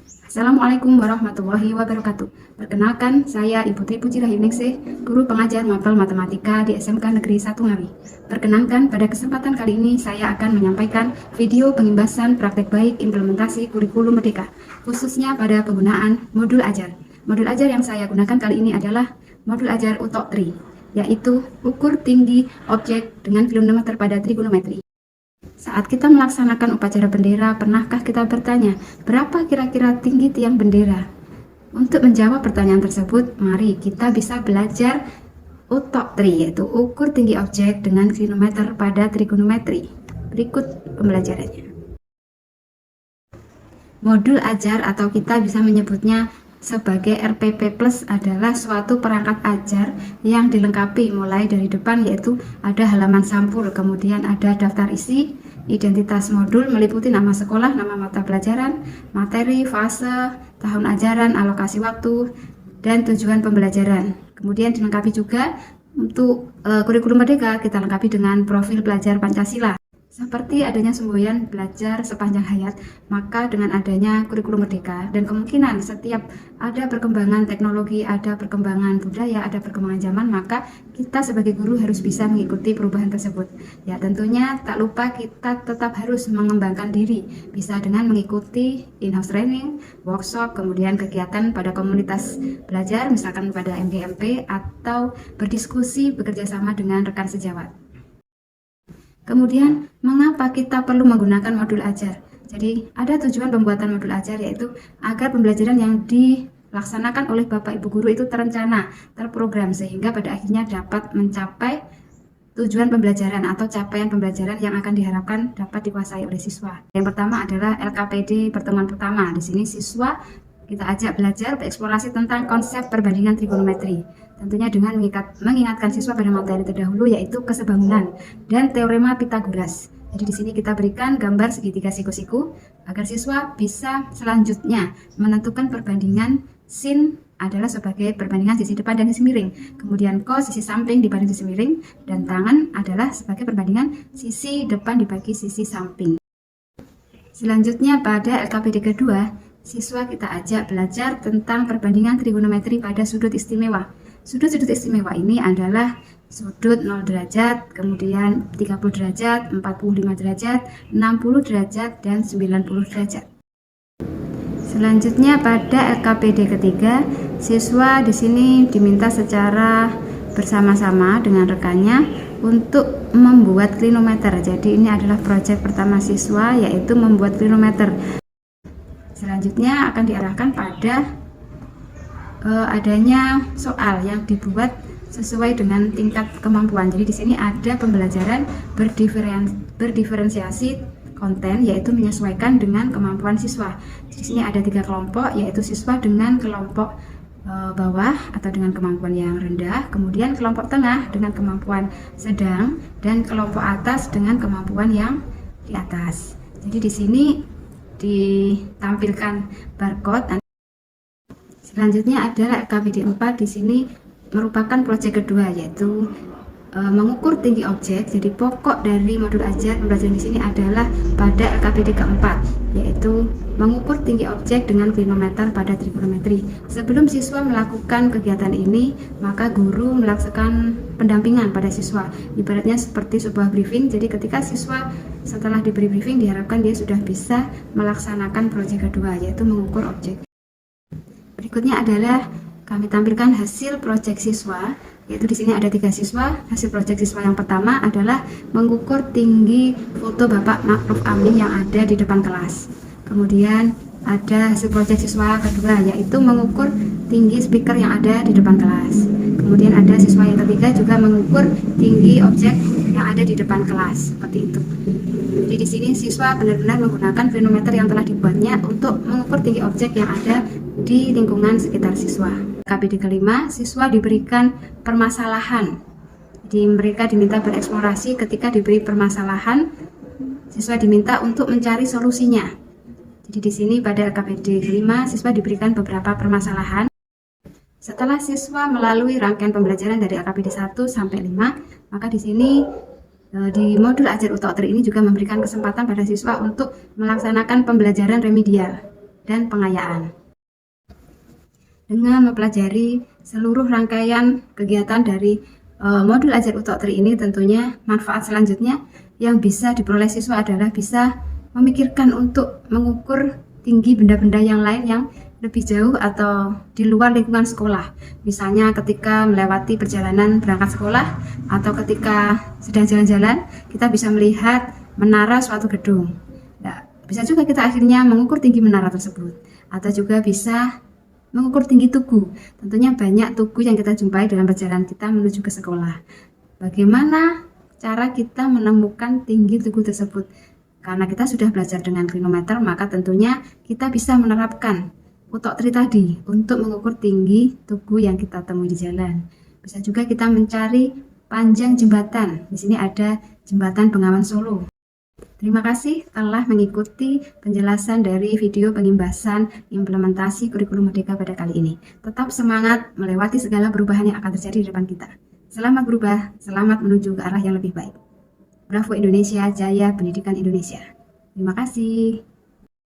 Assalamualaikum warahmatullahi wabarakatuh. Perkenalkan, saya Ibu Tri Puji Rahiningsih, guru pengajar mapel matematika di SMK Negeri 1 Ngawi. Perkenankan, pada kesempatan kali ini saya akan menyampaikan video pengimbasan praktek baik implementasi kurikulum merdeka, khususnya pada penggunaan modul ajar. Modul ajar yang saya gunakan kali ini adalah modul ajar UTOK TRI, yaitu ukur tinggi objek dengan kilometer pada trigonometri. Saat kita melaksanakan upacara bendera, pernahkah kita bertanya, berapa kira-kira tinggi tiang bendera? Untuk menjawab pertanyaan tersebut, mari kita bisa belajar UTOK TRI, yaitu ukur tinggi objek dengan kilometer pada trigonometri. Berikut pembelajarannya. Modul ajar atau kita bisa menyebutnya sebagai RPP Plus adalah suatu perangkat ajar yang dilengkapi mulai dari depan, yaitu ada halaman sampul, kemudian ada daftar isi, identitas modul meliputi nama sekolah, nama mata pelajaran, materi, fase, tahun ajaran, alokasi waktu, dan tujuan pembelajaran. Kemudian dilengkapi juga untuk kurikulum merdeka, kita lengkapi dengan profil pelajar Pancasila. Seperti adanya semboyan belajar sepanjang hayat, maka dengan adanya kurikulum merdeka dan kemungkinan setiap ada perkembangan teknologi, ada perkembangan budaya, ada perkembangan zaman, maka kita sebagai guru harus bisa mengikuti perubahan tersebut. Ya, tentunya tak lupa kita tetap harus mengembangkan diri, bisa dengan mengikuti in-house training, workshop, kemudian kegiatan pada komunitas belajar, misalkan pada MGMP, atau berdiskusi bekerja sama dengan rekan sejawat. Kemudian, mengapa kita perlu menggunakan modul ajar? Jadi, ada tujuan pembuatan modul ajar, yaitu agar pembelajaran yang dilaksanakan oleh Bapak Ibu Guru itu terencana, terprogram, sehingga pada akhirnya dapat mencapai tujuan pembelajaran atau capaian pembelajaran yang akan diharapkan dapat dikuasai oleh siswa. Yang pertama adalah LKPD pertemuan pertama. Di sini siswa kita ajak belajar bereksplorasi tentang konsep perbandingan trigonometri. Tentunya dengan mengingatkan siswa pada materi terdahulu, yaitu kesebangunan dan teorema Pitagoras. Jadi di sini kita berikan gambar segitiga siku-siku agar siswa bisa selanjutnya menentukan perbandingan sin adalah sebagai perbandingan sisi depan dan sisi miring. Kemudian cos sisi samping dibanding sisi miring, dan tangan adalah sebagai perbandingan sisi depan dibagi sisi samping. Selanjutnya pada LKPD kedua, siswa kita ajak belajar tentang perbandingan trigonometri pada sudut istimewa. Sudut-sudut istimewa ini adalah sudut 0 derajat, kemudian 30 derajat, 45 derajat, 60 derajat, dan 90 derajat. Selanjutnya pada LKPD ketiga, siswa di sini diminta secara bersama-sama dengan rekannya untuk membuat klinometer. Jadi ini adalah proyek pertama siswa, yaitu membuat klinometer. Selanjutnya akan diarahkan pada adanya soal yang dibuat sesuai dengan tingkat kemampuan. Jadi di sini ada pembelajaran berdiferensiasi konten, yaitu menyesuaikan dengan kemampuan siswa. Di sini ada 3 kelompok, yaitu siswa dengan kelompok bawah atau dengan kemampuan yang rendah, kemudian kelompok tengah dengan kemampuan sedang, dan kelompok atas dengan kemampuan yang di atas. Jadi di sini ditampilkan barcode. Selanjutnya adalah LKPD 4. Di sini merupakan proyek kedua, yaitu mengukur tinggi objek. Jadi pokok dari modul ajar pembelajaran di sini adalah pada LKPD keempat, yaitu mengukur tinggi objek dengan klinometer pada trigonometri. Sebelum siswa melakukan kegiatan ini, maka guru melaksanakan pendampingan pada siswa. Ibaratnya seperti sebuah briefing. Jadi ketika siswa setelah diberi briefing, diharapkan dia sudah bisa melaksanakan proyek kedua, yaitu mengukur objek. Berikutnya adalah kami tampilkan hasil proyek siswa, yaitu di sini ada 3 siswa. Hasil proyek siswa yang pertama adalah mengukur tinggi foto Bapak Ma'ruf Amin yang ada di depan kelas. Kemudian ada hasil proyek siswa kedua, yaitu mengukur tinggi speaker yang ada di depan kelas. Kemudian ada siswa yang ketiga juga mengukur tinggi objek yang ada di depan kelas, seperti itu. Jadi di sini siswa benar-benar menggunakan klinometer yang telah dibuatnya untuk mengukur tinggi objek yang ada di lingkungan sekitar siswa. KPD kelima, siswa diberikan permasalahan. Jadi mereka diminta bereksplorasi. Ketika diberi permasalahan, siswa diminta untuk mencari solusinya. Jadi di sini pada KPD kelima, siswa diberikan beberapa permasalahan. Setelah siswa melalui rangkaian pembelajaran dari LKPD 1 sampai 5, maka di sini di modul ajar UTOK TRI ini juga memberikan kesempatan pada siswa untuk melaksanakan pembelajaran remedial. dan pengayaan. Dengan mempelajari seluruh rangkaian kegiatan dari modul Ajar Utok Tri ini, tentunya manfaat selanjutnya yang bisa diperoleh siswa adalah bisa memikirkan untuk mengukur tinggi benda-benda yang lain yang lebih jauh atau di luar lingkungan sekolah. Misalnya ketika melewati perjalanan berangkat sekolah atau ketika sedang jalan-jalan, kita bisa melihat menara suatu gedung. Nah, bisa juga kita akhirnya mengukur tinggi menara tersebut, atau juga bisa mengukur tinggi tugu. Tentunya banyak tugu yang kita jumpai dalam perjalanan kita menuju ke sekolah. Bagaimana cara kita menemukan tinggi tugu tersebut? Karena kita sudah belajar dengan klinometer, maka tentunya kita bisa menerapkan Utok Tri tadi untuk mengukur tinggi tugu yang kita temui di jalan. Bisa juga kita mencari panjang jembatan. Di sini ada jembatan Bengawan Solo. Terima kasih telah mengikuti penjelasan dari video pengimbasan implementasi kurikulum merdeka pada kali ini. Tetap semangat melewati segala perubahan yang akan terjadi di depan kita. Selamat berubah, selamat menuju ke arah yang lebih baik. Bravo Indonesia, Jaya Pendidikan Indonesia. Terima kasih.